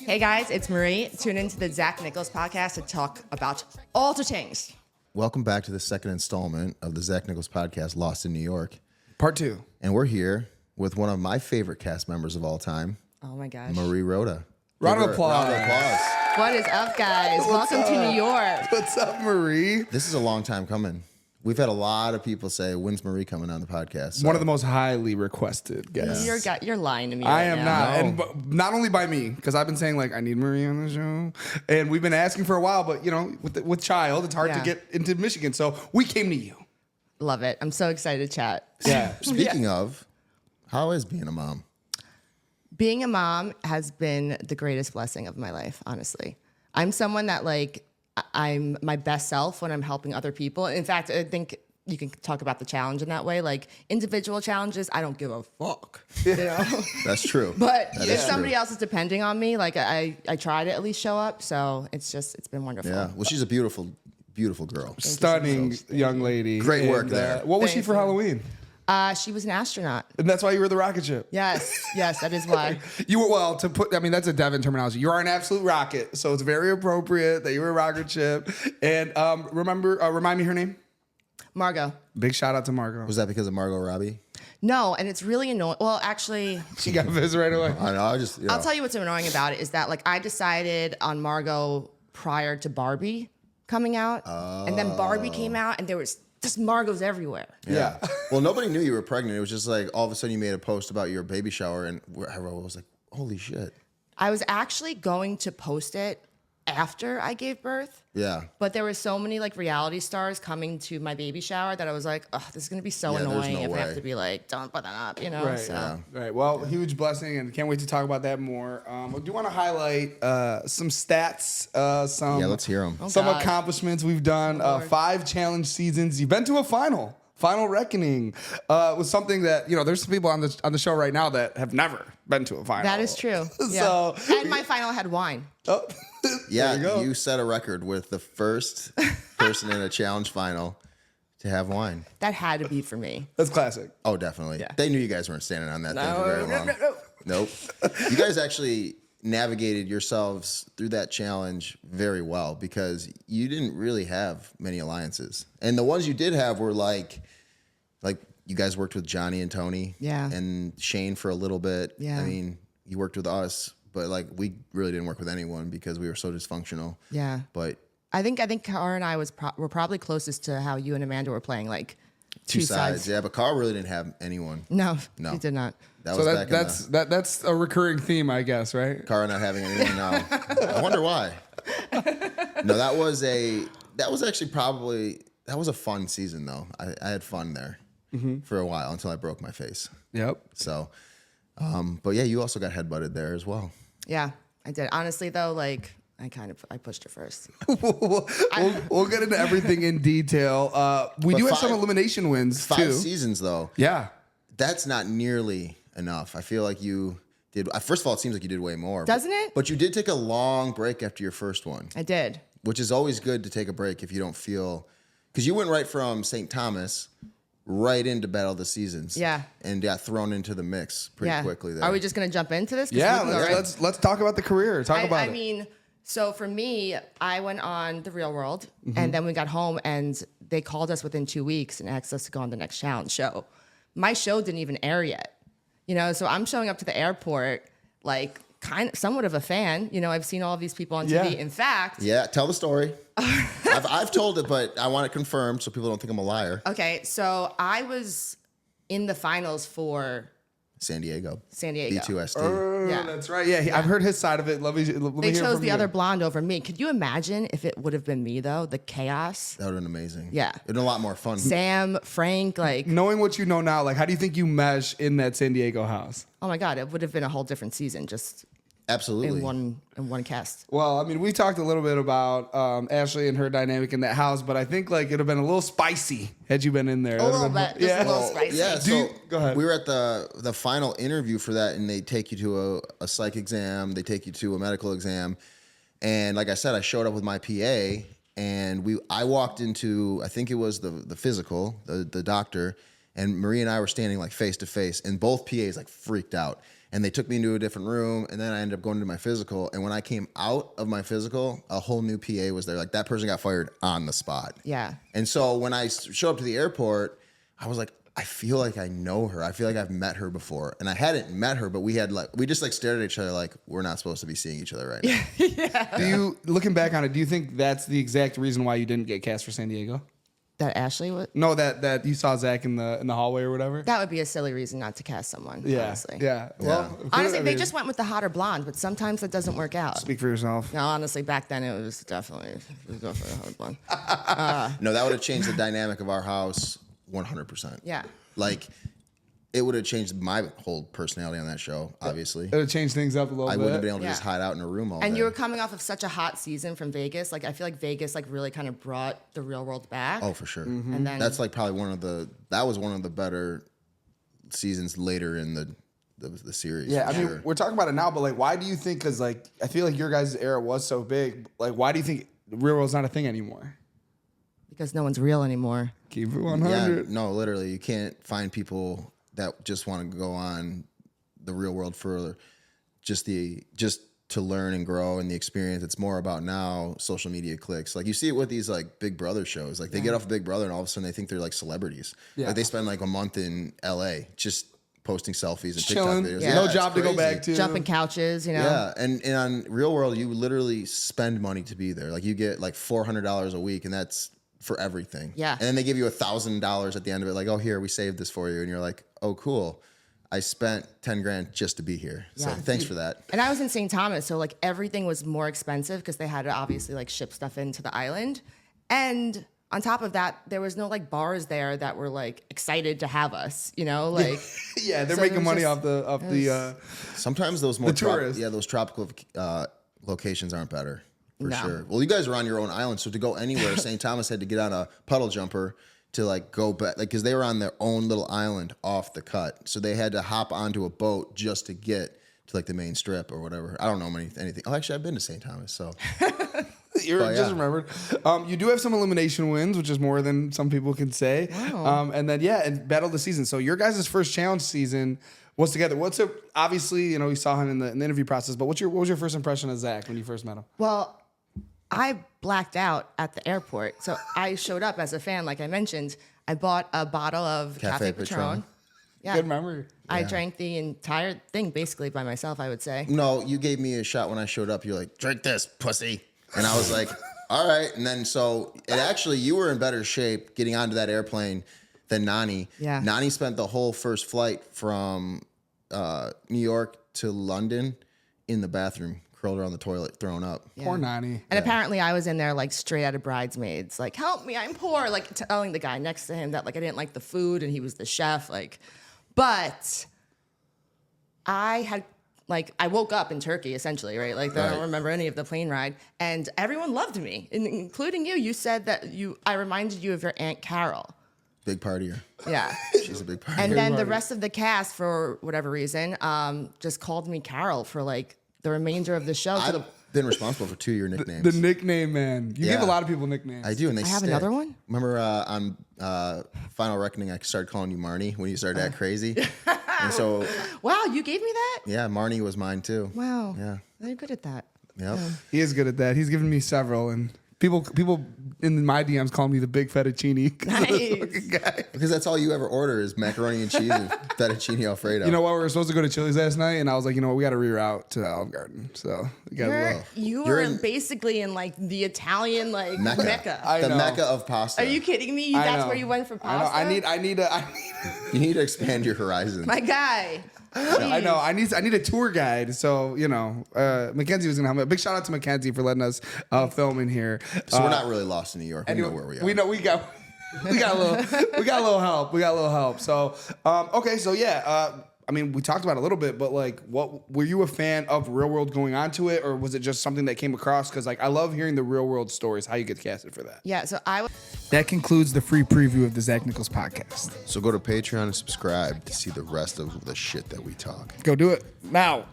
Hey guys, it's Marie. Tune into the Zach Nichols podcast to talk about all the things. Welcome back to the second installment of the Zach Nichols podcast, Lost in New York. Part 2. And we're here with one of my favorite cast members of all time, Oh my gosh. Marie Roda. Round of applause. Round of applause. What is up, guys? Welcome to New York. What's up, Marie? This is a long time coming. We've had a lot of people say, when's Marie coming on the podcast? So, One of the most highly requested guests. You're lying to me. I right am now. not. And not only by me, because I've been saying, like, I need Marie on the show. And we've been asking for a while, but, you know, with child, it's hard to get into Michigan. So we came to you. Love it. I'm so excited to chat. Yeah. Speaking of, how is being a mom? Being a mom has been the greatest blessing of my life, honestly. I'm someone that, like, I'm my best self when I'm helping other people. In fact, I think you can talk about the challenge in that way. Like, individual challenges, I don't give a fuck. You know? That's true. But That if is somebody true. else is depending on me, like, I try to at least show up. So it's been wonderful. Yeah. Well, she's a beautiful, beautiful girl. Stunning young lady. Great work And, there. What was she Thank for you. Halloween? She was an astronaut. And that's why you were the rocket ship. Yes, that is why. You were, well, to put, I mean, that's a Devin terminology. You are an absolute rocket. So it's very appropriate that you were a rocket ship. And remind me her name? Margo. Big shout out to Margo. Was that because of Margot Robbie? No, and it's really annoying. Well, actually, She got biz right away. I know. I just, I'll tell you what's annoying about it is that, like, I decided on Margo prior to Barbie coming out. And then Barbie came out, and there was just Margos everywhere. Yeah. Well, nobody knew you were pregnant. It was just like all of a sudden you made a post about your baby shower, and everyone was like, holy shit. I was actually going to post it after I gave birth. Yeah. But there were so many, like, reality stars coming to my baby shower that I was like, oh, this is going to be so Yeah, there's annoying no if I way. have to be like, don't put that up, you know? Right. So. Yeah. Right. Well, huge blessing, and can't wait to talk about that more. I do want to highlight some stats, some Yeah, let's hear them. Oh, some God. accomplishments we've done. Lord. 5 challenge seasons. You've been to a final reckoning. Was something that, you know, there's some people on the show right now that have never been to a final. That is true. Yeah. So- And my final had wine. Oh. Yeah, There you go. you set a record with the first person in a challenge final to have wine. That had to be for me. That's classic. Oh, definitely. Yeah. They knew you guys weren't standing on that thing for very long. Nope. You guys actually navigated yourselves through that challenge very well because you didn't really have many alliances. And the ones you did have were like you guys worked with Johnny and Tony. Yeah. And Shane for a little bit. Yeah. I mean, you worked with us, but like we really didn't work with anyone because we were so dysfunctional. Yeah. But I think Cara and I were probably closest to how you and Amanda were playing, like two sides. Yeah, but Carl really didn't have anyone. No, No. he did not. That So was back that's a recurring theme, I guess, right? Cara not having anyone now. I wonder why. No, that was actually probably that was a fun season though. I had fun there for a while until I broke my face. Yep. So, but yeah, you also got headbutted there as well. Yeah, I did. Honestly, though, like I pushed her first. We'll get into everything in detail. We But do have some 5 elimination wins 5 too. seasons though. Yeah. That's not nearly enough. I feel like you did. First of all, it seems like you did way more. Doesn't it? But you did take a long break after your first one. I did. Which is always good to take a break if you don't feel, because you went right from St. Thomas right into Battle of the Seasons. Yeah. And got thrown into the mix pretty quickly there. Are we just gonna jump into this? 'Cause Yeah. we can go Let's talk about the career. Talk about I it. mean, so for me, I went on The Real World, Mm-hmm. and then we got home, and they called us within 2 weeks and asked us to go on the next challenge show. My show didn't even air yet, you know. So I'm showing up to the airport, like somewhat of a fan. You know, I've seen all of these people on TV. Yeah. In fact, Yeah, tell the story. I've told it, but I want it confirmed so people don't think I'm a liar. okay, so I was in the finals for San Diego. San Diego. B2SD. Yeah. That's right. Yeah, I've heard his side of it. Let me They hear chose from the you. other blonde over me. Could you imagine if it would have been me though? The chaos. That would have been amazing. Yeah. It'd been a lot more fun. Sam, Frank, like, Knowing what you know now, like, how do you think you mesh in that San Diego house? oh my God, it would have been a whole different season just Absolutely. in one cast. Well, I mean, we talked a little bit about Ashley and her dynamic in that house, but I think like it'd have been a little spicy had you been in there. A little bit, just a little spicy. Yeah, Do so you- go ahead. we were at the final interview for that, and they take you to a psych exam, they take you to a medical exam, and like I said, I showed up with my PA, and I walked into, I think it was the physical, the doctor, and Marie and I were standing like face to face, and both PAs like freaked out. And they took me into a different room, and then I ended up going to my physical. And when I came out of my physical, a whole new PA was there. Like, that person got fired on the spot. Yeah. And so when I show up to the airport, I was like, I feel like I know her. I feel like I've met her before. And I hadn't met her, but we just like stared at each other like, we're not supposed to be seeing each other right now. Yeah. Looking back on it, do you think that's the exact reason why you didn't get cast for San Diego? That Ashley would? No, that you saw Zach in the hallway or whatever? That would be a silly reason not to cast someone, honestly. Yeah. Well, honestly, they just went with the hotter blonde, but sometimes that doesn't work out. Speak for yourself. No, honestly, back then it was definitely a hot blonde. No, that would have changed the dynamic of our house 100%. Yeah. Like, it would have changed my whole personality on that show, obviously. It would have changed things up a little bit. I wouldn't have been able to Yeah. just hide out in a room all day. And you were coming off of such a hot season from Vegas. Like, I feel like Vegas like really kind of brought the real world back. Oh, for sure. And then That's like probably that was one of the better seasons later in the series. Yeah, I for mean, sure. we're talking about it now, but like, why do you think? Because like, I feel like your guys' era was so big. Like, why do you think the real world's not a thing anymore? because no one's real anymore. Keep it 100. Yeah, no, literally, you can't find people that just want to go on the real world for just to learn and grow and the experience. It's more about now social media clicks. Like you see it with these like Big Brother shows. Like they get off Big Brother and all of a sudden they think they're like celebrities. Yeah. Like they spend like a month in LA just posting selfies and Chilling. TikTok videos. Yeah. No it's job to go crazy. back to. Jumping couches, you know. Yeah, and on Real World, you literally spend money to be there. Like you get like $400 a week, and that's for everything. Yeah. And then they give you $1,000 at the end of it. Like, oh, here, we saved this for you, and you're like, oh, cool. I spent 10 grand just to be here. So Yeah. thanks for that. And I was in St. Thomas, so like everything was more expensive because they had to obviously like ship stuff into the island. And on top of that, there was no like bars there that were like excited to have us, you know, like Yeah, they're So making it was money just- off the. Sometimes those more tourists. those tropical locations aren't better for No. sure. Well, you guys are on your own island, so to go anywhere, St. Thomas had to get on a puddle jumper to like go back, like because they were on their own little island off the cut, so they had to hop onto a boat just to get to like the main strip or whatever. I don't know anything. Oh, actually, I've been to St. Thomas, so You're But, just yeah. remembered. You do have some elimination wins, which is more than some people can say. Wow. And then and battle of the season. So your guys' first challenge season was together. What's it? Obviously, you know, you saw him in the interview process. But what was your first impression of Zach when you first met him? well, I blacked out at the airport. So I showed up as a fan, like I mentioned. I bought a bottle of Cafe Patron. Yeah. Good memory. I drank the entire thing basically by myself, I would say. no, you gave me a shot when I showed up. You're like, drink this, pussy. And I was like, all right. And then you were in better shape getting onto that airplane than Nani. Yeah. Nani spent the whole first flight from New York to London in the bathroom, curled around the toilet, thrown up. Poor Nani. And apparently I was in there like straight out of Bridesmaids, like, help me, I'm poor. Like telling the guy next to him that like I didn't like the food and he was the chef. Like, but I woke up in Turkey essentially, right? Like I don't remember any of the plane ride. And everyone loved me, including you. You said that I reminded you of your Aunt Carol. Big partier. Yeah. She's a big partier. And then the rest of the cast, for whatever reason, just called me Carol for like the remainder of the show. I've been responsible for 2 of your nicknames. The nickname man. You give Yeah. a lot of people nicknames. I do, and they I have stick. another one? Remember on Final Reckoning, I started calling you Marnie when you started to act crazy. And so, Wow, you gave me that? yeah, Marnie was mine too. Wow. Yeah. They're good at that. Yep. He is good at that. He's given me several, and people in my DMs call me the big fettuccine. 'Cause of this Nice. fucking guy. Because that's all you ever order is macaroni and cheese and fettuccine Alfredo. You know what? We were supposed to go to Chili's last night, and I was like, you know what? We got to reroute to Olive Garden. So we got a You You're are in- basically in like the Italian like Mecca. Mecca. I the know. Mecca of pasta. Are you kidding me? I That's know. where you went for I know. pasta? I need You need to expand your horizons. My guy. I know. I need a tour guide. So you know, Mackenzie was gonna help me. Big shout out to Mackenzie for letting us film in here. So we're not really lost in New York. We know where we are. We know we got a little help. We got a little help. So okay. So yeah. I mean, we talked about it a little bit, but like, what were you a fan of Real World going onto it, or was it just something that came across? Because like, I love hearing the Real World stories. How you get casted for that. Yeah, so I was That concludes the free preview of the Zach Nichols podcast. So go to Patreon and subscribe to see the rest of the shit that we talk. Go do it now.